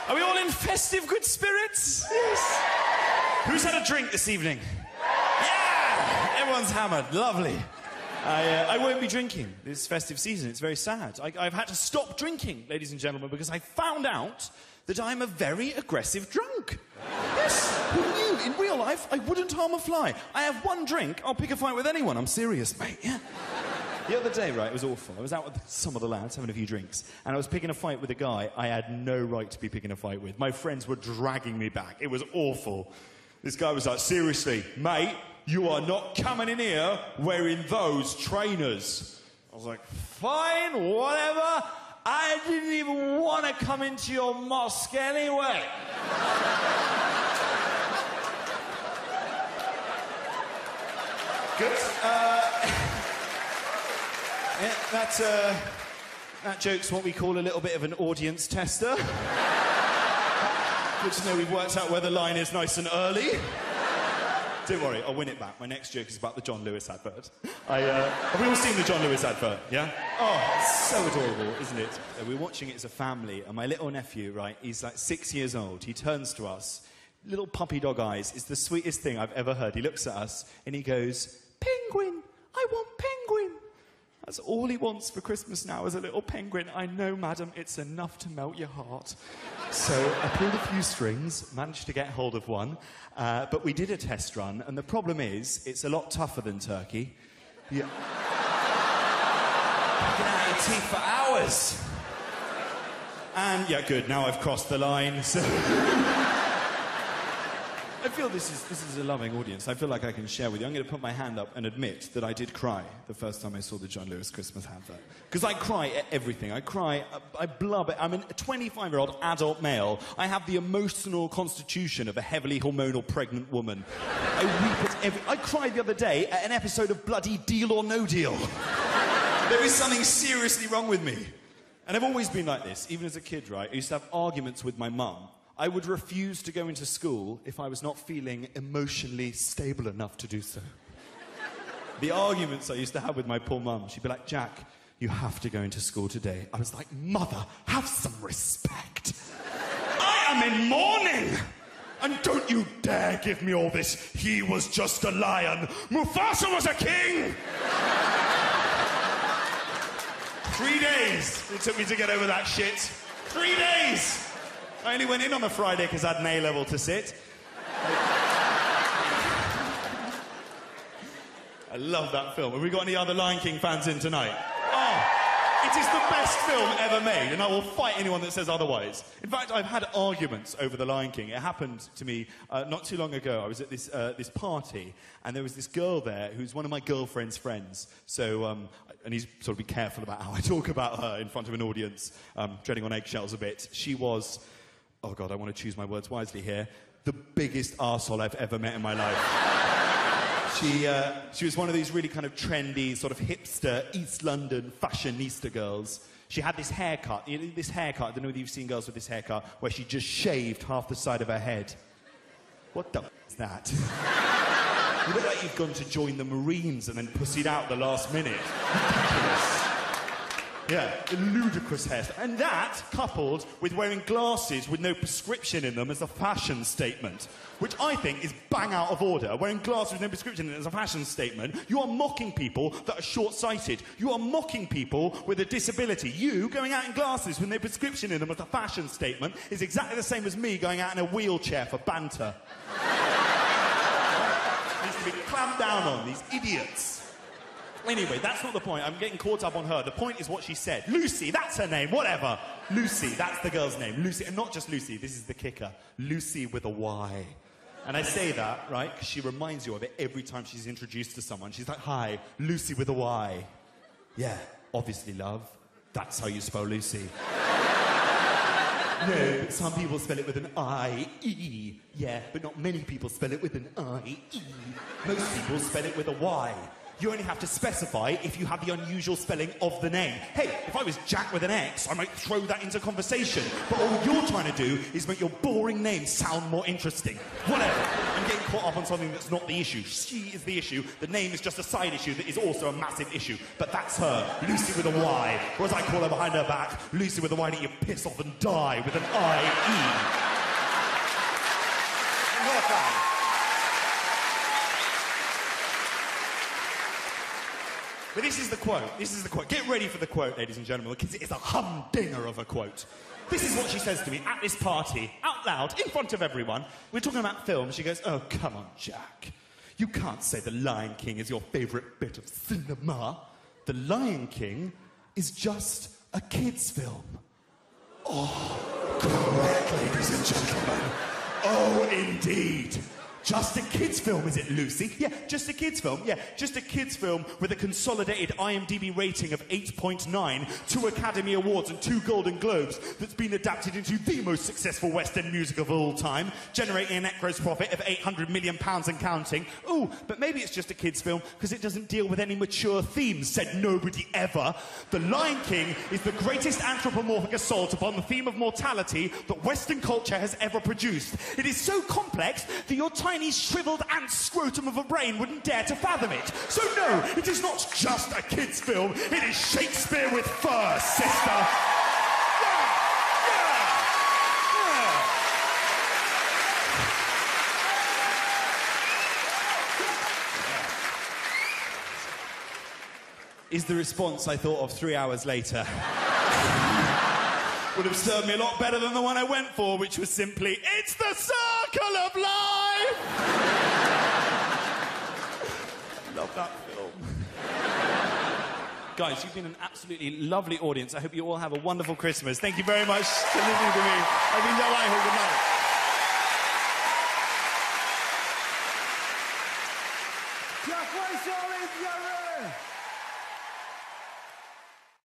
Are we all in festive good spirits? Yes. Who's had a drink this evening? Yeah! Everyone's hammered. Lovely. I won't be drinking this festive season. It's very sad. I've had to stop drinking, ladies and gentlemen, because I found out that I'm a very aggressive drunk. Yes, who knew? In real life, I wouldn't harm a fly. I have one drink, I'll pick a fight with anyone. I'm serious, mate, yeah. The other day, right, it was awful. I was out with some of the lads having a few drinks, and I was picking a fight with a guy I had no right to be picking a fight with. My friends were dragging me back. It was awful. This guy was like, seriously, mate, you are not coming in here wearing those trainers. I was like, fine, whatever. I didn't even want to come into your mosque anyway. Good. Yeah, that joke's what we call a little bit of an audience tester. Good to know we've worked out where the line is nice and early. Don't worry, I'll win it back. My next joke is about the John Lewis advert. Have we all seen the John Lewis advert, yeah? Oh, it's so adorable, isn't it? We're watching it as a family, and my little nephew, right, he's like 6 years old. He turns to us, little puppy dog eyes. It's the sweetest thing I've ever heard. He looks at us, and he goes, penguin, I want penguin. That's all he wants for Christmas now is a little penguin. I know, madam, it's enough to melt your heart. So I pulled a few strings, managed to get hold of one, but we did a test run, and the problem is, it's a lot tougher than turkey. Yeah. Looking at your teeth for hours. And, yeah, good, now I've crossed the line, so... I feel this is a loving audience. I feel like I can share with you. I'm going to put my hand up and admit that I did cry the first time I saw the John Lewis Christmas advert. Because I cry at everything. I cry, I blubber. I'm a 25-year-old adult male. I have the emotional constitution of a heavily hormonal pregnant woman. I weep at I cried the other day at an episode of bloody Deal or No Deal. There is something seriously wrong with me. And I've always been like this, even as a kid, right? I used to have arguments with my mum. I would refuse to go into school if I was not feeling emotionally stable enough to do so. The arguments I used to have with my poor mum, she'd be like, Jack, you have to go into school today. I was like, Mother, have some respect. I am in mourning! And don't you dare give me all this, he was just a lion, Mufasa was a king! 3 days it took me to get over that shit. 3 days! I only went in on a Friday because I had an A-level to sit. I love that film. Have we got any other Lion King fans in tonight? Oh, it is the best film ever made, and I will fight anyone that says otherwise. In fact, I've had arguments over the Lion King. It happened to me not too long ago. I was at this party, and there was this girl there who's one of my girlfriend's friends. So, I need to sort of be careful about how I talk about her in front of an audience, treading on eggshells a bit. She was... oh, God, I want to choose my words wisely here. The biggest arsehole I've ever met in my life. She was one of these really kind of trendy, sort of hipster, East London fashionista girls. She had this haircut, I don't know whether you've seen girls with this haircut, where she just shaved half the side of her head. What the f*** is that? You look like you've gone to join the Marines and then pussied out the last minute. Ridiculous. Yeah, a ludicrous hairstyle. And that, coupled with wearing glasses with no prescription in them as a fashion statement, which I think is bang out of order. Wearing glasses with no prescription in it as a fashion statement, you are mocking people that are short-sighted. You are mocking people with a disability. You, going out in glasses with no prescription in them as a fashion statement, is exactly the same as me going out in a wheelchair for banter. Needs to be clamped down on, these idiots. Anyway, that's not the point. I'm getting caught up on her. The point is what she said. Lucy, that's her name, whatever. Lucy, that's the girl's name. Lucy, and not just Lucy, this is the kicker. Lucy with a Y. And I say that, right, because she reminds you of it every time she's introduced to someone. She's like, hi, Lucy with a Y. Yeah, obviously, love. That's how you spell Lucy. No, but some people spell it with an I-E. Yeah, but not many people spell it with an I-E. Most people spell it with a Y. You only have to specify if you have the unusual spelling of the name. Hey, if I was Jack with an X, I might throw that into conversation. But all you're trying to do is make your boring name sound more interesting. Whatever. I'm getting caught up on something that's not the issue. She is the issue. The name is just a side issue that is also a massive issue. But that's her, Lucy with a Y. Or as I call her behind her back, Lucy with a why don't you piss off and die with an I-E. I'm not a fan. But this is the quote. This is the quote. Get ready for the quote, ladies and gentlemen, because it is a humdinger of a quote. This is what she says to me at this party, out loud, in front of everyone. We're talking about film. She goes, oh, come on, Jack. You can't say The Lion King is your favourite bit of cinema. The Lion King is just a kid's film. Oh, correct, ladies and gentlemen. Oh, indeed. Just a kids' film, is it, Lucy? Yeah, just a kids' film. Yeah, just a kids' film with a consolidated IMDb rating of 8.9, 2 Academy Awards and 2 Golden Globes that's been adapted into the most successful Western music of all time, generating a net gross profit of £800 million and counting. Ooh, but maybe it's just a kids' film because it doesn't deal with any mature themes, said nobody ever. The Lion King is the greatest anthropomorphic assault upon the theme of mortality that Western culture has ever produced. It is so complex that your tiny shriveled ant scrotum of a brain wouldn't dare to fathom it. So no, it is not just a kid's film, it is Shakespeare with fur, sister. Is the response I thought of 3 hours later. Would have served me a lot better than the one I went for, which was simply, it's the circle of life! Love that film. Guys, you've been an absolutely lovely audience. I hope you all have a wonderful Christmas. Thank you very much for listening to me. I've been Joe Whitehall. Good night. Jack, where's your